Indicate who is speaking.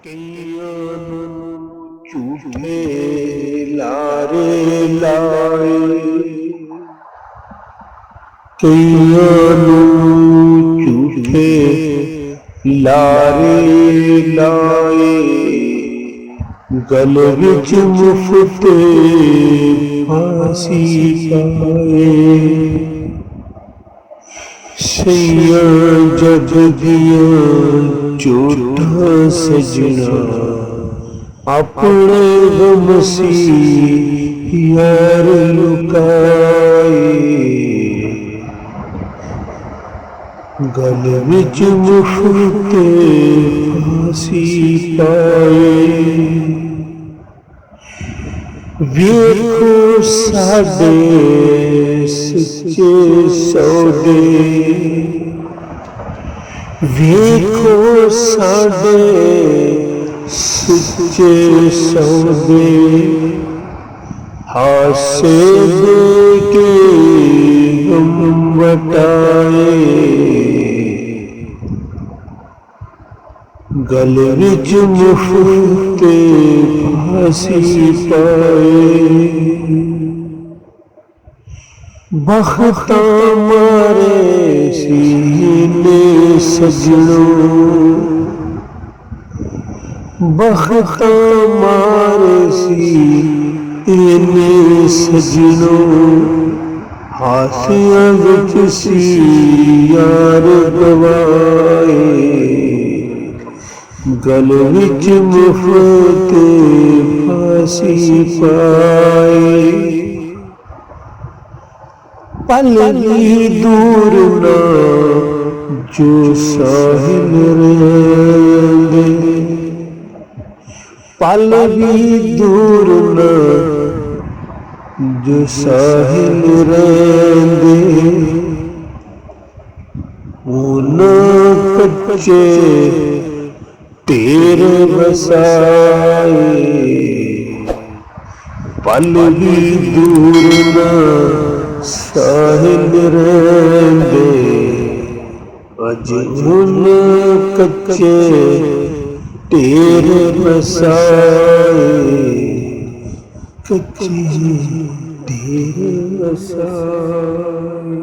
Speaker 1: ਕਈਆਂ ਨੂੰ ਝੂਠੇ ਲਾਰੇ ਲਾਏ, ਕਈਆਂ ਨੂੰ ਝੂਠੇ ਲਾਰੇ ਲਾਏ, ਗਲ ਵਿੱਚ ਮੁਫਤ ਫਾਂਸੀ ਪਾਏ। ਸਈਆਂ ਜਗ ਦੀਆਂ ਝੂਠਾਂ ਸਜਣਾ, ਆਪਣੇ ਗਮ ਸੀ ਯਾਰ ਲੁਕਾਏ। ਗਲ ਵਿੱਚ ਮੁਫਤ ਫਾਂਸੀ ਪਾਏ। ਵੇਖੋ ਸਾਡੇ ਸੱਚੇ ਸੌਦੇ, ਵੇਖੋ ਸਾਡੇ ਸੱਚੇ ਸੌਦੇ, ਹਾਸੇ ਦੇ ਕੇ ਗਮ ਵਟਾਏ। ਗਲ ਵਿੱਚ ਮੁਫਤ ਫਾਂਸੀ ਪਾਏ। ਬਖ਼ਤਾਂ ਮਾਰੇ ਸੀਨੇ ਸਜਣੋ, ਬਖ਼ਤਾਂ ਮਾਰੇ ਸੀਨੇ ਸਜਣੋ, ਹਾਸਿਆਂ ਵਿੱਚ ਸੀ ਯਾਰ ਗਵਾਏ। ਗਲ ਵਿੱਚ ਮੁਫਤ ਫਾਂਸੀ ਪਾਏ। ਪਲ ਵੀ ਦੂਰ ਨਾ ਜੋ ਸਾਹਿਲ ਰਹਿੰਦੇ, ਪਲ ਵੀ ਦੂਰ ਨਾ ਜੋ ਸਾਹਿਲ ਰਹਿੰਦੇ, ਉਹਨਾਂ ਕੱਚੇ ਢੇਰ ਵਸਾਏ। ਪਲ ਵੀ ਦੂਰ ਨਾ ਸਾਹਿਲ ਰਹਿੰਦੇ, ਅਜ ਹੁਣ ਕੱਚੇ ਢੇਰ ਵਸਾਏ। ਕੱਚੇ ਢੇਰ ਵਸਾਏ।